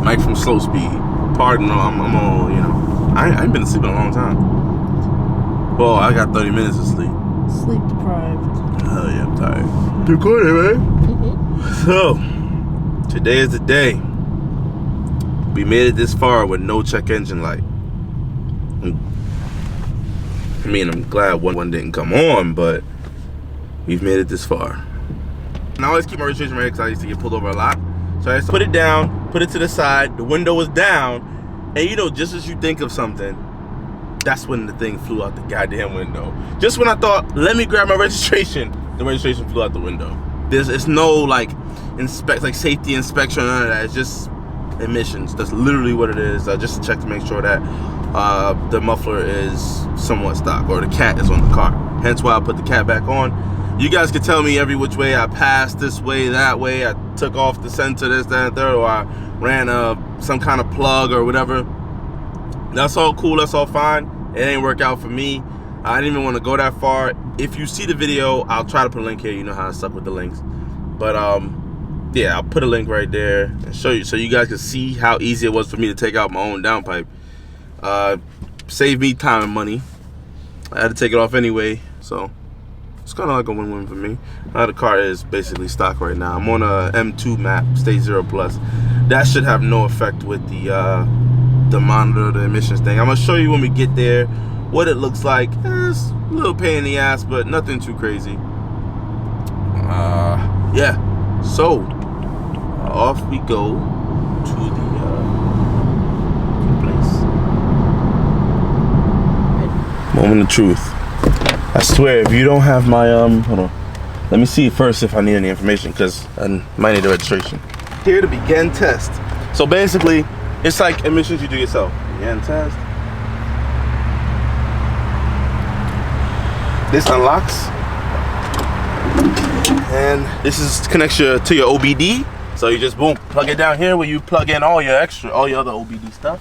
Mike from Slow Speed. Pardon, I'm all, you know. I ain't been asleep in a long time. Well, I got 30 minutes of sleep. Sleep deprived. Oh yeah, I'm tired. You're good, man. So, today is the day. We made it this far with no check engine light. I mean, I'm glad one didn't come on, but we've made it this far. And I always keep my registration ready because I used to get pulled over a lot. So I just put it down, put it to the side, the window was down, and you know, just as you think of something, that's when the thing flew out the goddamn window. Just when I thought, let me grab my registration, the registration flew out the window. It's no like safety inspection or none of that. It's just emissions. That's literally what it is. Just to check to make sure that the muffler is somewhat stock, or the cat is on the car. Hence why I put the cat back on. You guys can tell me every which way I passed, this way, that way, I took off the sensor, this, that, and third, or I ran some kind of plug or whatever. That's all cool, that's all fine. It ain't work out for me. I didn't even want to go that far. If you see the video, I'll try to put a link here. You know how I suck with the links. But yeah, I'll put a link right there and show you, so you guys can see how easy it was for me to take out my own downpipe. Save me time and money. I had to take it off anyway, so it's kind of like a win-win for me. The car is basically stock right now. I'm on a M2 map, Stage 0 Plus. That should have no effect with the monitor, the emissions thing. I'm gonna show you when we get there what it looks like. It's a little pain in the ass, but nothing too crazy. Yeah. So off we go to the place. Moment of truth. I swear, if you don't have my hold on. Let me see first if I need any information, because I might need a registration. Here to begin test. So basically, it's like emissions you do yourself. Begin test. This unlocks, and this is connects to your OBD. So you just boom, plug it down here where you plug in all your other OBD stuff.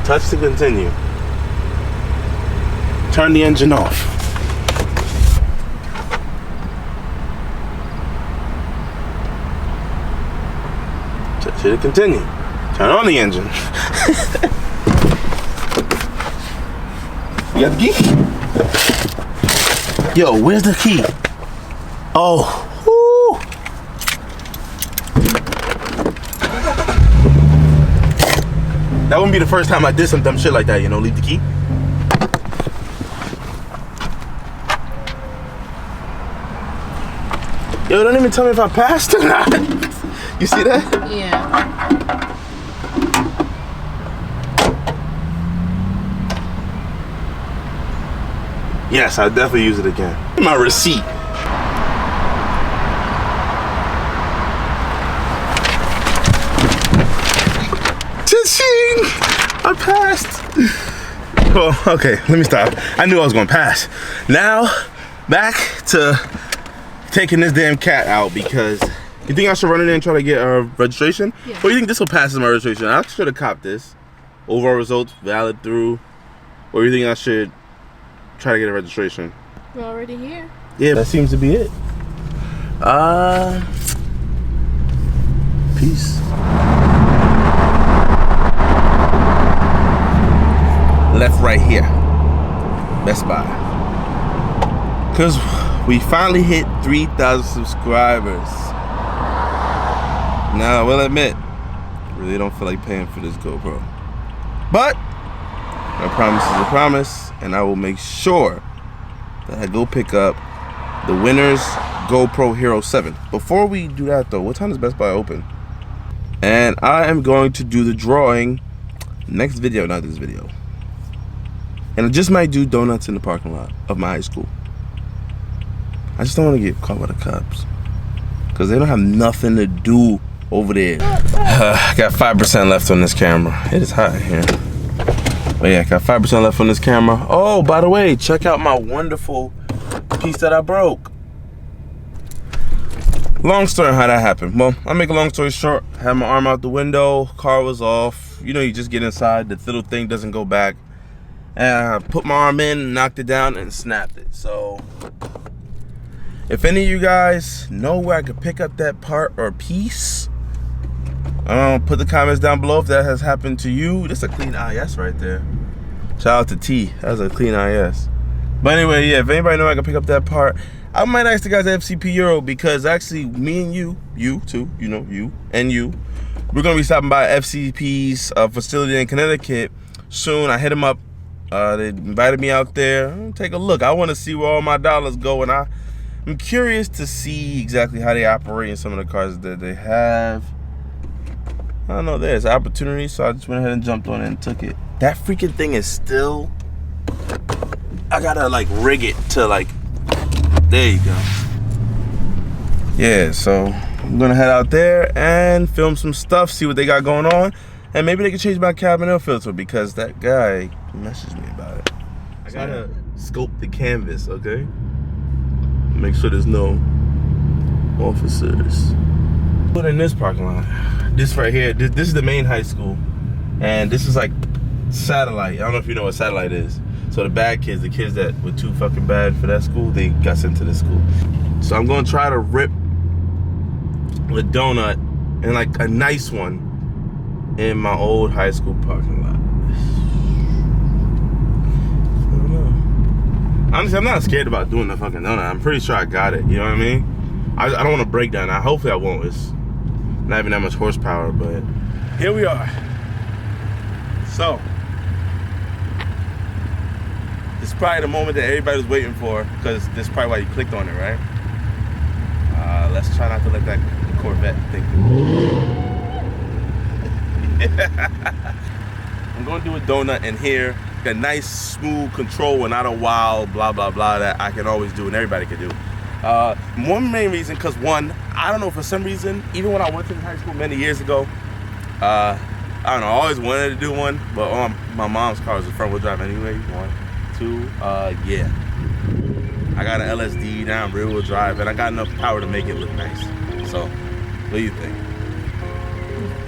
Touch to continue. Turn the engine off. Touch it to continue. Turn on the engine. You got the key? Yo, where's the key? Oh. Woo. That wouldn't be the first time I did some dumb shit like that, you know, leave the key. Yo, don't even tell me if I passed or not. You see that? Yeah. Yes, I'll definitely use it again. My receipt. Cha-ching! I passed. Oh, okay, let me stop. I knew I was gonna pass. Now, back to taking this damn cat out, because you think I should run in there and try to get a registration? Yeah. Or you think this will pass as my registration? I should have copped this. Overall results valid through. Or you think I should try to get a registration? We're already here. Yeah, that seems to be it. Peace. Left right here. Best Buy. Cause we finally hit 3,000 subscribers. Now I will admit, really don't feel like paying for this GoPro. But a promise is a promise, and I will make sure that I go pick up the winner's GoPro Hero 7. Before we do that though, what time does Best Buy open? And I am going to do the drawing next video, not this video. And I just might do donuts in the parking lot of my high school. I just don't want to get caught by the cops, because they don't have nothing to do over there. I got 5% left on this camera. It is hot here. But yeah, I got 5% left on this camera. Oh, by the way, check out my wonderful piece that I broke. Long story on how that happened. Well, I'll make a long story short. I had my arm out the window, car was off. You know, you just get inside, the little thing doesn't go back. And I put my arm in, knocked it down, and snapped it. So If any of you guys know where I could pick up that part or piece, put the comments down below if that has happened to you. This is a clean IS right there. Shout out to T. That's a clean IS. But anyway, yeah, if anybody know I can pick up that part, I might ask the guys at FCP Euro, because actually me and you too, you know, you and you, we're gonna be stopping by FCP's facility in Connecticut soon. I hit them up. They invited me out there. Take a look. I want to see where all my dollars go, and I'm curious to see exactly how they operate in some of the cars that they have. I don't know, there's opportunity, so I just went ahead and jumped on it and took it. That freaking thing is still, I gotta like rig it to like, there you go. Yeah, so I'm gonna head out there and film some stuff, see what they got going on, and maybe they can change my cabin air filter, because that guy messaged me about it. I gotta scope the canvas, okay? Make sure there's no officers. Put in this parking lot. This right here, this is the main high school, and this is like satellite. I don't know if you know what satellite is. So the bad kids, the kids that were too fucking bad for that school, they got sent to this school. So I'm gonna try to rip a donut, and like a nice one, in my old high school parking lot. I don't know. Honestly, I'm not scared about doing the fucking donut. I'm pretty sure I got it, you know what I mean? I don't want to break down. Hopefully I won't. It's not even that much horsepower, but here we are. So, this is probably the moment that everybody was waiting for, because this is probably why you clicked on it, right? Let's try not to let that Corvette think. I'm gonna do a donut in here. A nice smooth control and not a wild blah blah blah that I can always do and everybody can do. One main reason, because one, I don't know, for some reason, even when I went to high school many years ago, I don't know, I always wanted to do one, but my mom's car was a front wheel drive anyway. 1, 2, yeah. I got an LSD, now I'm rear wheel drive, and I got enough power to make it look nice. So, what do you think?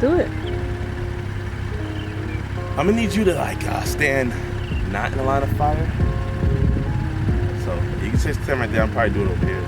Do it. I'm gonna need you to like stand not in the line of fire. So you can just stand right there. I'm probably doing it over here.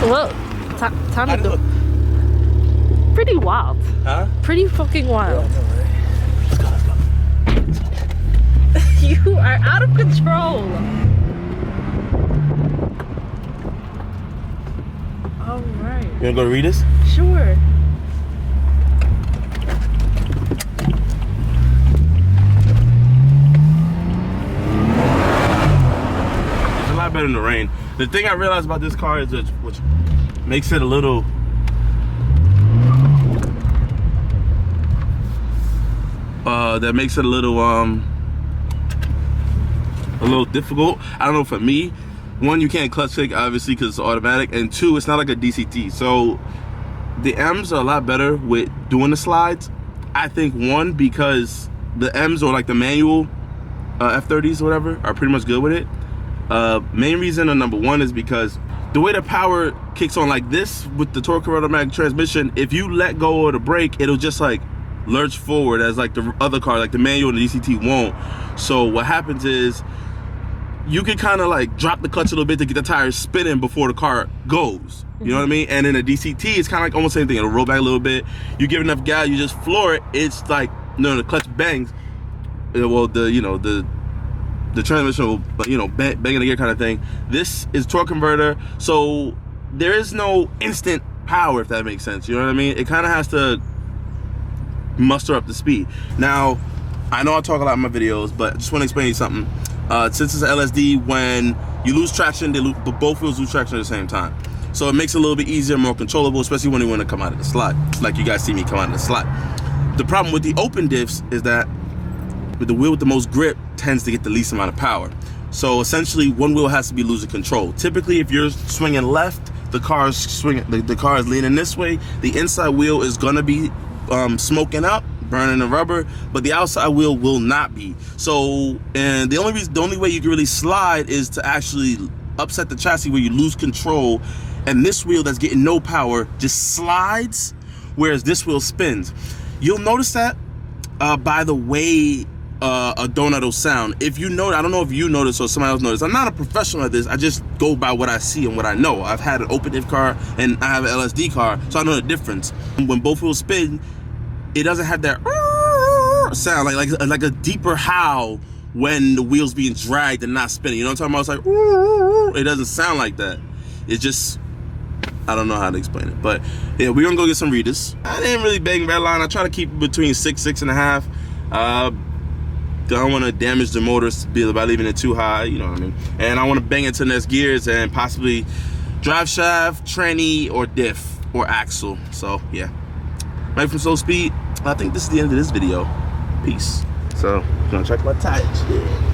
Well, time to go. Pretty wild. Huh? Pretty fucking wild. Let's go, let's go. You are out of control. All right. You wanna go to Rita's? Sure. It's a lot better in the rain. The thing I realized about this car is which makes it a little difficult. I don't know, for me, one, you can't clutch kick obviously because it's automatic, and two, it's not like a DCT. So the M's are a lot better with doing the slides. I think one, because the M's or like the manual F30s or whatever are pretty much good with it. Main reason, or number one, is because the way the power kicks on like this with the torque converter automatic transmission, if you let go of the brake, it'll just like lurch forward, as like the other car, like the manual and the DCT won't. So what happens is you can kind of like drop the clutch a little bit to get the tires spinning before the car goes. You know what I mean? And in a DCT, it's kind of like almost the same thing. It'll roll back a little bit. You give enough gas, you just floor it. It's like, no, the clutch bangs. Well, the transmission will, bang in the gear kind of thing. This is torque converter, so there is no instant power, if that makes sense. You know what I mean? It kind of has to muster up the speed. Now, I know I talk a lot in my videos, but I just want to explain you something. Since it's an LSD, when you lose traction, both wheels lose traction at the same time. So it makes it a little bit easier, more controllable, especially when you want to come out of the slot, like you guys see me come out of the slot. The problem with the open diffs is that with the wheel with the most grip tends to get the least amount of power. So essentially, one wheel has to be losing control. Typically, if you're swinging left, the car is swinging. The car is leaning this way. The inside wheel is gonna be smoking up, burning the rubber, but the outside wheel will not be. So, and the only way you can really slide is to actually upset the chassis where you lose control, and this wheel that's getting no power just slides, whereas this wheel spins. You'll notice that by the way a donut will sound. If you know, I don't know if you notice or somebody else noticed. I'm not a professional at this. I just go by what I see and what I know. I've had an open diff car and I have an LSD car, so I know the difference. When both wheels spin, it doesn't have that sound like a deeper howl when the wheel's being dragged and not spinning. You know what I'm talking about? It's like it doesn't sound like that. It just, I don't know how to explain it. But yeah, we're gonna go get some readers. I didn't really bang Redline. I try to keep it between 6, 6.5. Don't want to damage the motor by leaving it too high, you know what I mean? And I want to bang it to the next gears and possibly drive shaft, tranny, or diff, or axle. So yeah, right from Slow Speed. I think this is the end of this video. Peace. So, gonna check my tires. Yeah.